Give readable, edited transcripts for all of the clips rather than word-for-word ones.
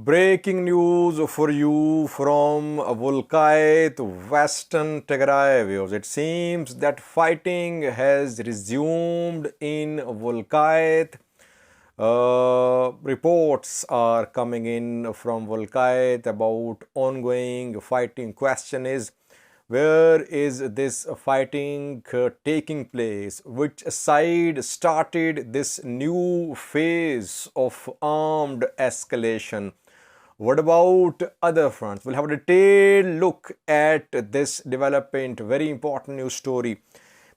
Breaking news for you from Wolkait, Western Tigray viewers. It seems that fighting has resumed in Wolkait. Reports are coming in from Wolkait about ongoing fighting. Question is, where is this fighting taking place? Which side started this new phase of armed escalation? What about other fronts? We'll have a detailed look at this development, very important news story.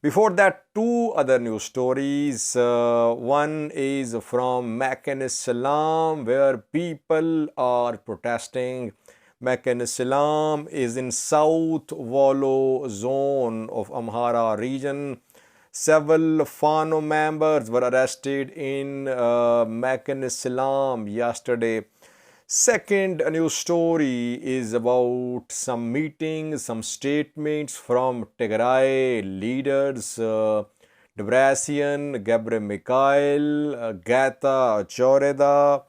Before that, two other news stories. One is from Makan Salam, where people are protesting. Makan Salam is in South Wallo zone of Amhara region. Several Fano members were arrested in Makan Salam yesterday. Second news story is about some meetings, some statements from Tigray leaders, Debretsion, Gebre Mikhail, Gata Choreda,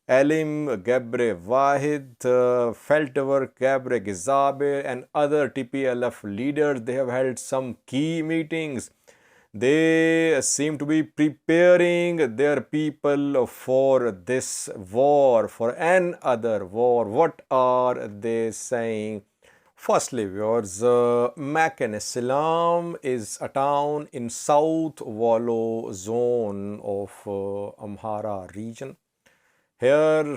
Elim Gebre Wahid, Feltwer Gebre Gizabe, and other TPLF leaders. They have held some key meetings. They seem to be preparing their people for this war, for another war. What are they saying? Firstly, viewers, Makan Salam is a town in South Wallo zone of Amhara region. Here,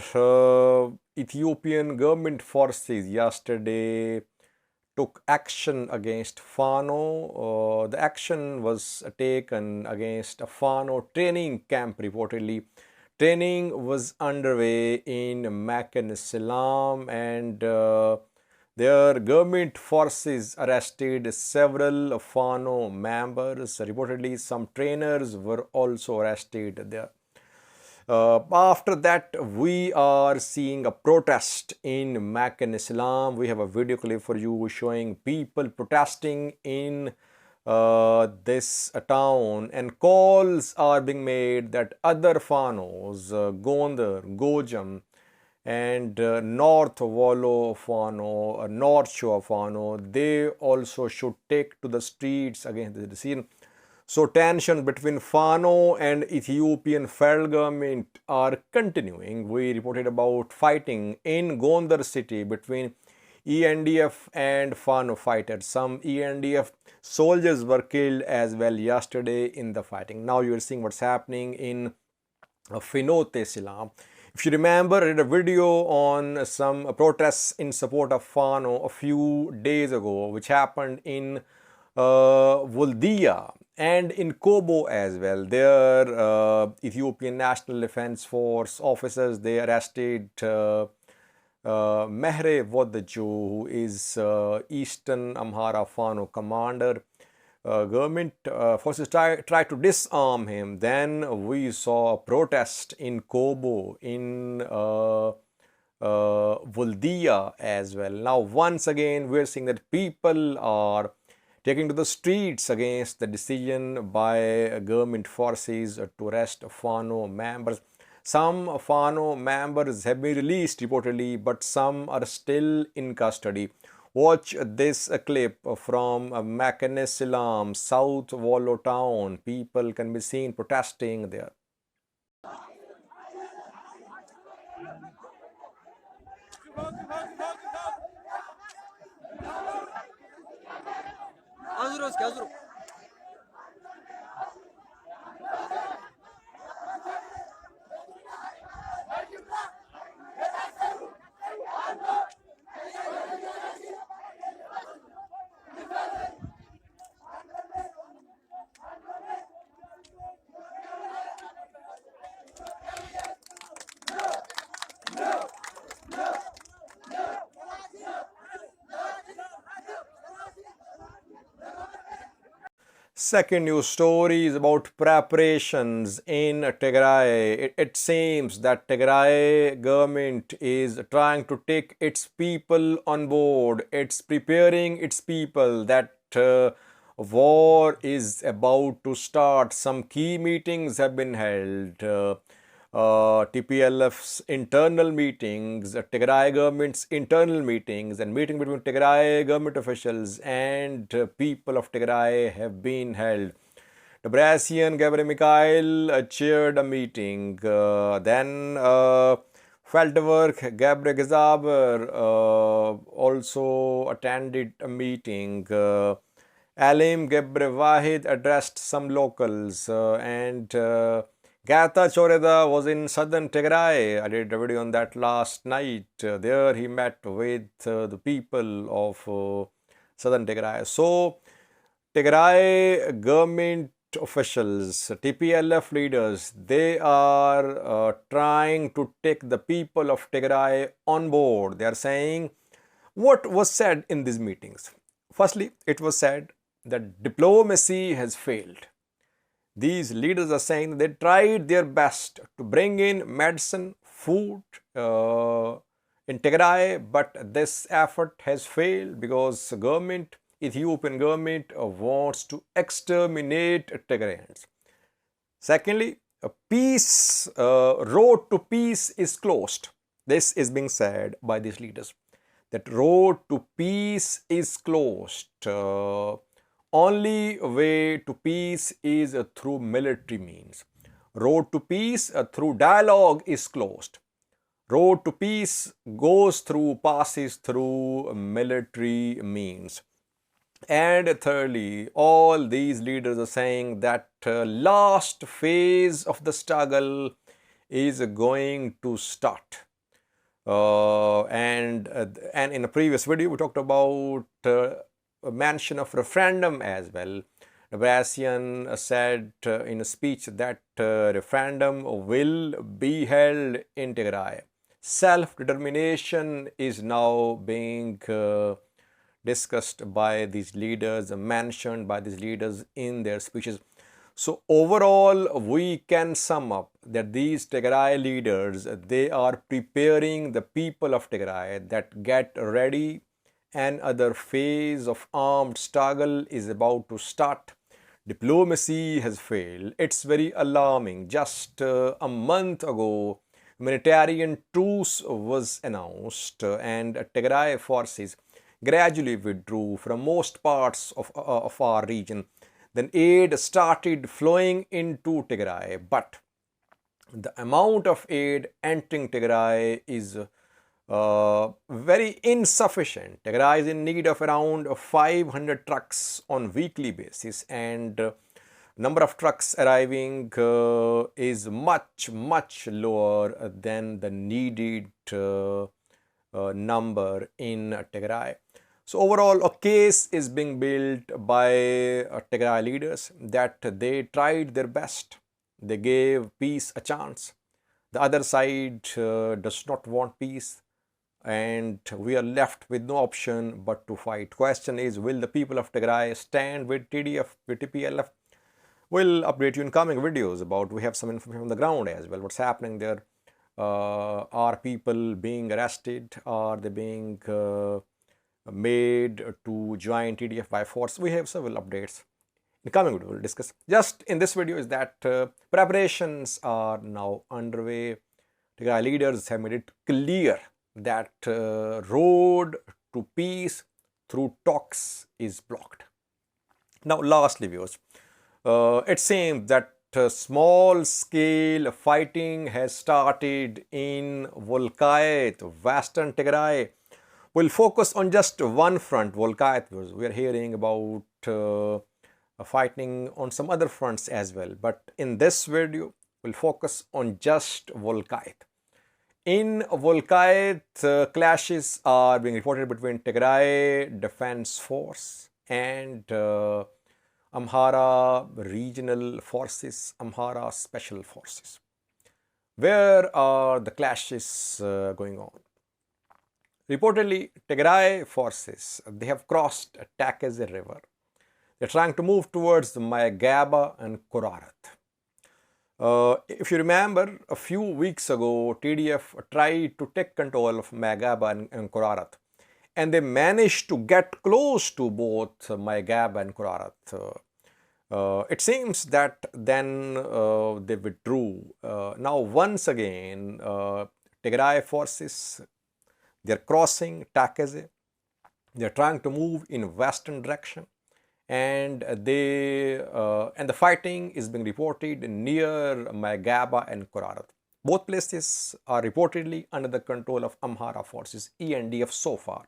Ethiopian government forces yesterday took action against Fano. The action was taken against a Fano training camp reportedly. Training was underway in Makan Salam, and their government forces arrested several Fano members. Reportedly, some trainers were also arrested there. After that, we are seeing a protest in Makan Salam. We have a video clip for you showing people protesting in this town, and calls are being made that other Fanos, Gondar, Gojam, and North Wallo Fano, North Shore Fano, they also should take to the streets against the decision. So tensions between Fano and Ethiopian federal government are continuing. We reported about fighting in Gondar city between ENDF and Fano fighters. Some ENDF soldiers were killed as well yesterday in the fighting. Now you are seeing what's happening in Fano Salam. If you remember, I did a video on some protests in support of Fano a few days ago, which happened in Voldia and in Kobo as well. There, Ethiopian National Defense Force officers, they arrested Mehre Vodaju, who is Eastern Amhara Fano commander. Government forces tried to disarm him. Then we saw a protest in Kobo, in Voldia as well. Now, once again, we're seeing that people are taking to the streets against the decision by government forces to arrest Fano members. Some Fano members have been released reportedly, but some are still in custody. Watch this clip from Makan Salam, South Wallo town. People can be seen protesting there. Second news story is about preparations in Tigray. It seems that Tigray government is trying to take its people on board. It's preparing its people that war is about to start. Some key meetings have been held. TPLF's internal meetings, Tigray government's internal meetings, and meeting between Tigray government officials and people of Tigray have been held. Debretsion Gebre-Mikhail chaired a meeting. Then Feldwerk Gebre-Gezaber also attended a meeting. Alim Gebre-Wahid addressed some locals, and Gata Choreda was in southern Tigray. I did a video on that last night. There he met with the people of southern Tigray. So Tigray government officials, TPLF leaders, they are trying to take the people of Tigray on board. They are saying what was said in these meetings. Firstly, it was said that diplomacy has failed. These leaders are saying they tried their best to bring in medicine, food in Tigray, but this effort has failed because Ethiopian government wants to exterminate Tigrayans. Secondly, a road to peace is closed. This is being said by these leaders, that road to peace is closed. Only way to peace is through military means. Road to peace through dialogue is closed. Road to peace passes through military means. And thirdly, all these leaders are saying that last phase of the struggle is going to start. And in a previous video, we talked about a mention of referendum as well. Debretsion said in a speech that referendum will be held in Tigray. Self-determination is now being discussed by these leaders, mentioned by these leaders in their speeches. So overall, we can sum up that these Tigray leaders, they are preparing the people of Tigray that get ready. Another phase of armed struggle is about to start. Diplomacy has failed. It's very alarming. Just a month ago, humanitarian truce was announced and Tigray forces gradually withdrew from most parts of our region. Then aid started flowing into Tigray, but the amount of aid entering Tigray is very insufficient. Tigray is in need of around 500 trucks on weekly basis, and number of trucks arriving is much lower than the needed number in Tigray. So overall, a case is being built by Tigray leaders that they tried their best. They gave peace a chance. The other side does not want peace, and we are left with no option but to fight. Question is, will the people of Tigray stand with TDF, with TPLF? We'll update you in coming videos about, we have some information on the ground as well, what's happening there. Are people being arrested? Are they being made to join TDF by force? We have several updates. In the coming video, we'll discuss. Just in this video is that preparations are now underway. Tigray leaders have made it clear that road to peace through talks is blocked. Now, lastly, viewers, it seems that small-scale fighting has started in Wolkait, Western Tigray. We'll focus on just one front, Wolkait. We are hearing about fighting on some other fronts as well. But in this video, we'll focus on just Wolkait. In Wolkait, clashes are being reported between Tigray Defense Force and Amhara regional forces, Amhara special forces. Where are the clashes going on? Reportedly, Tigray forces, they have crossed Tigray River. They're trying to move towards Mayagaba and Korarat. If you remember, a few weeks ago, TDF tried to take control of Mayagaba and Korarat. And they managed to get close to both Mayagaba and Korarat. It seems that then they withdrew. Now once again, Tigray forces, they're crossing Takeze. They're trying to move in western direction, and the fighting is being reported near Magaba and Korarat. Both places are reportedly under the control of Amhara forces, ENDF so far.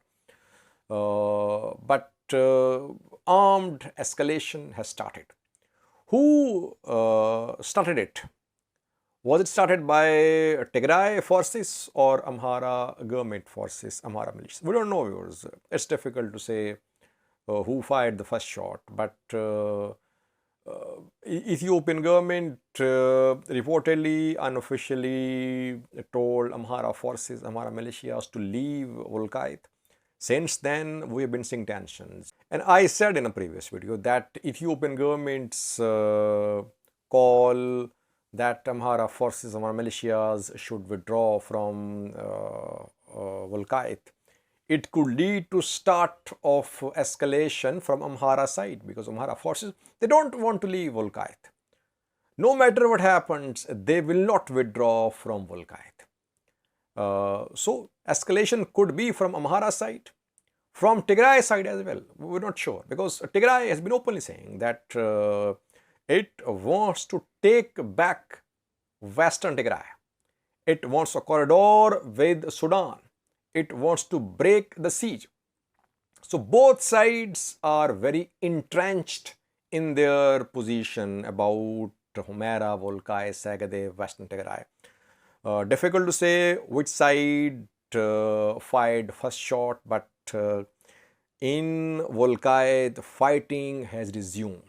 But armed escalation has started. Who started it? Was it started by Tigray forces or Amhara government forces, Amhara militias? We don't know, viewers. It's difficult to say who fired the first shot, but Ethiopian government reportedly, unofficially told Amhara forces, Amhara militias to leave Wolkait. Since then, we have been seeing tensions. And I said in a previous video that Ethiopian government's call that Amhara forces, Amhara militias should withdraw from Wolkait, it could lead to start of escalation from Amhara side, because Amhara forces, they don't want to leave Wolkait. No matter what happens, they will not withdraw from Wolkait. So escalation could be from Amhara side, from Tigray side as well. We're not sure, because Tigray has been openly saying that it wants to take back Western Tigray. It wants a corridor with Sudan. It wants to break the siege. So both sides are very entrenched in their position about Amhara, Wolkait, Sagade, Western Tigray. Difficult to say which side fired first shot, but in Wolkait, the fighting has resumed.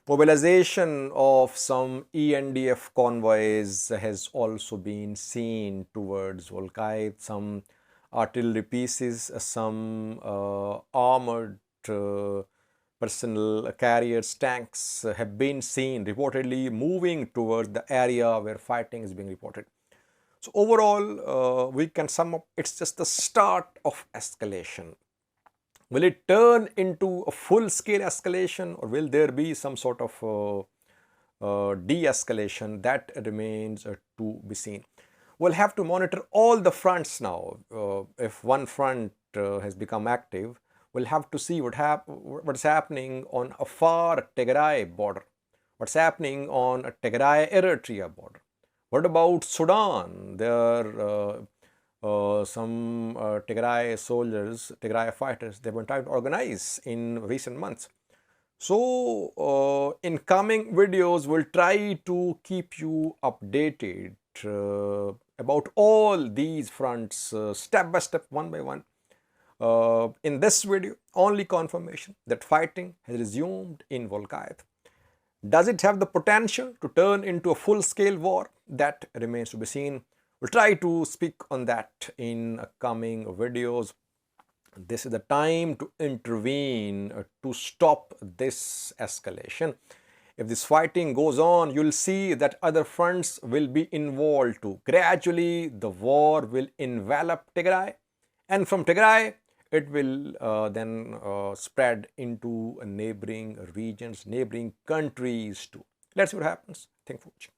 Mobilization of some ENDF convoys has also been seen towards Wolkait. Some artillery pieces, some armored personal carriers, tanks have been seen reportedly moving towards the area where fighting is being reported. So overall, we can sum up, it's just the start of escalation. Will it turn into a full-scale escalation, or will there be some sort of de-escalation? That remains to be seen. We'll have to monitor all the fronts now. If one front has become active, we'll have to see what's happening on a far Tigray border, what's happening on a Tigray-Eritrea border. What about Sudan? There some Tigray soldiers, Tigray fighters, they've been trying to organize in recent months. So in coming videos, we'll try to keep you updated about all these fronts step by step, one by one. In this video, only confirmation that fighting has resumed in Wolkait. Does it have the potential to turn into a full-scale war? That remains to be seen. We'll try to speak on that in coming videos. This is the time to intervene to stop this escalation. If this fighting goes on, you'll see that other fronts will be involved too. Gradually, the war will envelop Tigray, and from Tigray, it will then spread into neighboring regions, neighboring countries too. Let's see what happens. Thank you for watching.